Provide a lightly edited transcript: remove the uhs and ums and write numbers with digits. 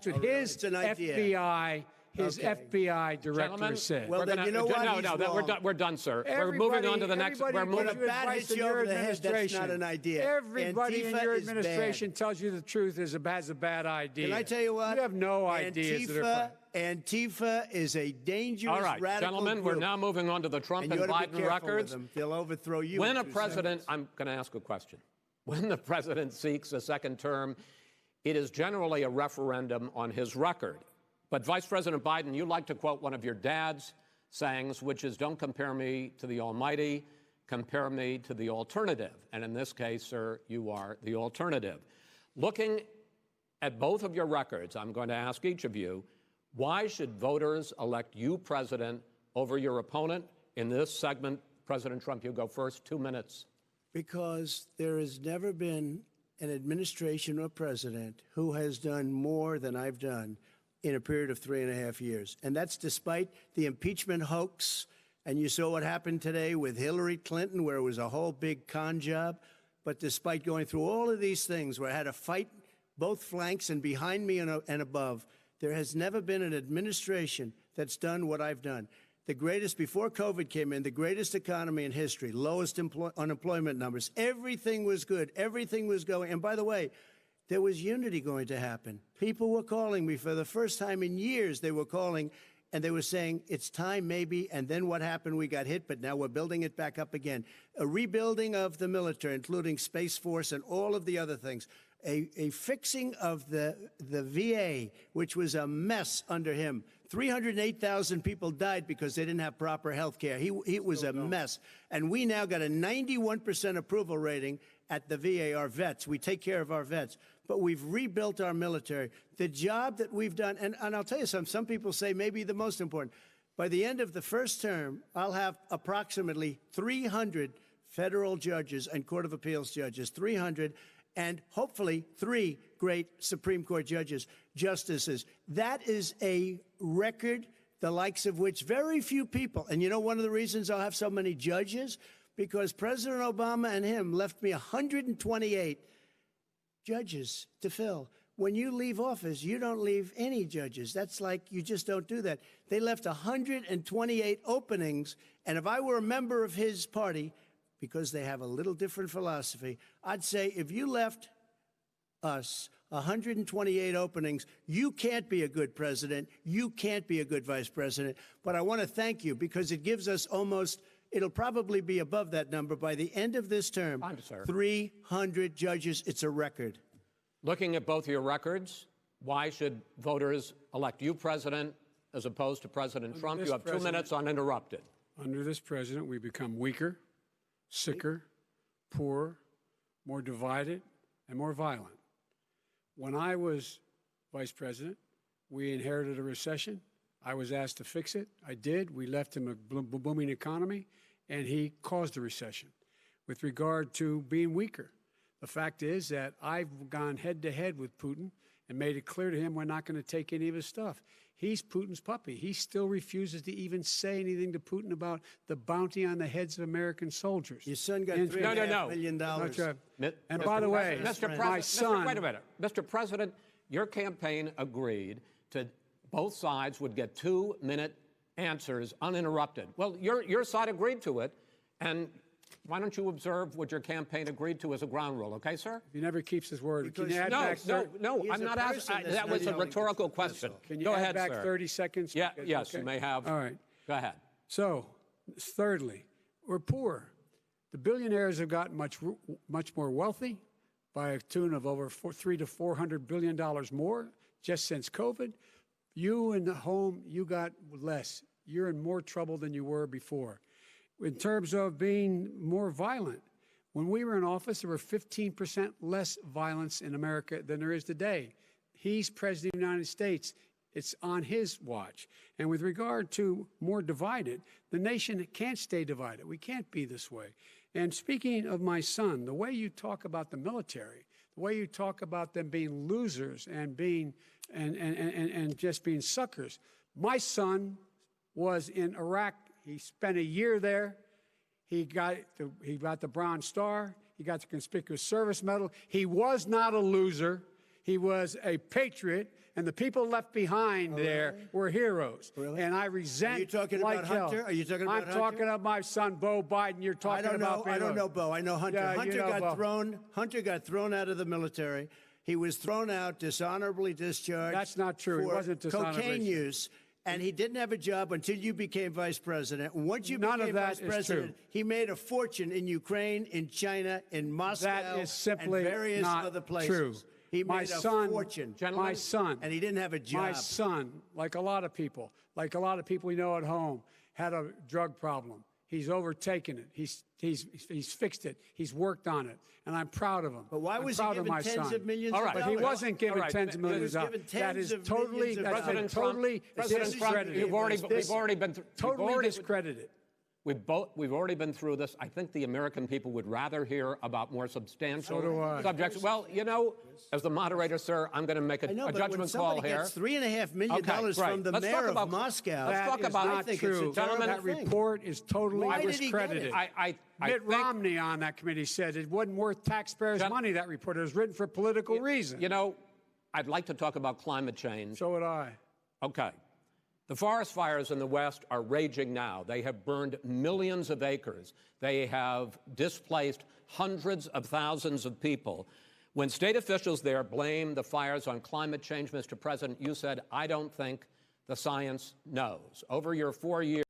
what his FBI. His FBI director said. Well, then you know what? No, we're done, sir. We're moving on to the next. We're moving. When a bat hits you over the head, that's not an idea. Everybody in your administration tells you the truth has a bad idea. Can I tell you what? You have no idea. Antifa is a dangerous, radical gentlemen, group. We're now moving on to the Trump and Biden records. They'll overthrow you. When a president, I'm going to ask a question. When the president seeks a second term, it is generally a referendum on his record. But Vice President Biden, you like to quote one of your dad's sayings, which is, don't compare me to the almighty, compare me to the alternative. And in this case, sir, you are the alternative. Looking at both of your records, I'm going to ask each of you, why should voters elect you president over your opponent? In this segment, President Trump, you go first, 2 minutes. Because there has never been an administration or president who has done more than I've done in a period of 3.5 years. And that's despite the impeachment hoax. And you saw what happened today with Hillary Clinton, where it was a whole big con job. But despite going through all of these things, where I had to fight both flanks and behind me and above, there has never been an administration that's done what I've done. The greatest, before COVID came in, the greatest economy in history, lowest unemployment numbers. Everything was good. Everything was going. And by the way, there was unity going to happen. People were calling me for the first time in years. They were calling and they were saying, it's time maybe. And then what happened? We got hit, but now we're building it back up again. A rebuilding of the military, including Space Force and all of the other things. A fixing of the VA, which was a mess under him. 308,000 people died because they didn't have proper health care. It was a mess. And we now got a 91% approval rating at the VA, our vets. We take care of our vets. But we've rebuilt our military. The job that we've done, and I'll tell you something, some people say maybe the most important. By the end of the first term, I'll have approximately 300 federal judges and Court of Appeals judges, 300, and hopefully 3 great Supreme Court justices. That is a record, the likes of which very few people, and you know one of the reasons I'll have so many judges? Because President Obama and him left me 128 judges to fill. When you leave office, you don't leave any judges. That's like, you just don't do that. They left 128 openings, and if I were a member of his party, because they have a little different philosophy, I'd say if you left us 128 openings, you can't be a good president, you can't be a good vice president. But I want to thank you because it gives us almost, it'll probably be above that number by the end of this term. 300 judges, it's a record. Looking at both your records, why should voters elect you president as opposed to President Trump? You have 2 minutes uninterrupted. Under this president, we become weaker, sicker, poorer, more divided, and more violent. When I was vice president, we inherited a recession. I was asked to fix it. I did. We left him a booming economy, and he caused a recession. With regard to being weaker, the fact is that I've gone head-to-head with Putin and made it clear to him we're not going to take any of his stuff. He's Putin's puppy. He still refuses to even say anything to Putin about the bounty on the heads of American soldiers. Your son got $3.5 million. And by the way, my son... Wait a minute. Mr. President, your campaign agreed to both sides would get 2-minute answers uninterrupted. Well, your side agreed to it, and why don't you observe what your campaign agreed to as a ground rule, okay, sir? He never keeps his word. Can you add no, I'm not asking. That was a rhetorical question. Can you add back 30 seconds? Yeah, yes, you may have. All right. Go ahead. So, thirdly, we're poor. The billionaires have gotten much more wealthy by a tune of over $300 to $400 billion more just since COVID. You in the home, you got less. You're in more trouble than you were before. In terms of being more violent, when we were in office, there were 15% less violence in America than there is today. He's president of the United States. It's on his watch. And with regard to more divided, the nation can't stay divided. We can't be this way. And speaking of my son, the way you talk about the military, the way you talk about them being losers and being and just being suckers. My son was in Iraq. He spent a year there. He got the Bronze Star. He got the Conspicuous Service Medal. He was not a loser. He was a patriot, and the people left behind there were heroes. Really? And I resent. Are you talking like about hell. Hunter? Are you talking about I'm Hunter? talking about my son, Bo Biden. You're talking about. I don't know Bo. I know Hunter. Yeah, Hunter you know got Bo. thrown. Hunter got thrown out of the military. He was thrown out, dishonorably discharged. That's not true. He For wasn't dishonorably cocaine use. And he didn't have a job until you became vice president. And once you None became of that vice is president, true. he made a fortune in Ukraine, in China, in Moscow, That is simply and various not other places. true. He My made son, a fortune. Gentlemen, my son, and he didn't have a job. My son, like a lot of people we know at home, had a drug problem. He's overtaken it. He's fixed it. He's worked on it, and I'm proud of him. But why was he proud of given my tens son. of millions All of right. But dollars? he wasn't given All right. tens of millions He was of dollars. given That tens is of totally, millions of that's dollars. totally President Trump, discredited. we've already been through. Totally discredited. We've already been through this. I think the American people would rather hear about more substantial So do I. subjects. Well, you know, as the moderator, sir, I'm going to make a I know, but when judgment call somebody here. gets $3.5 million Okay, from great. the Let's mayor talk about- of Moscow. let's talk That is about- not I think true. it's a terrible That thing. report is totally Why did he get discredited. it? I Mitt think, Romney on that committee said it wasn't worth taxpayers' money, that report. It was written for political reasons. you know, I'd like to talk about climate change. So would I. Okay. The forest fires in the West are raging now. They have burned millions of acres. They have displaced hundreds of thousands of people. When state officials there blame the fires on climate change, Mr. President, you said, I don't think the science knows. Over your 4 years,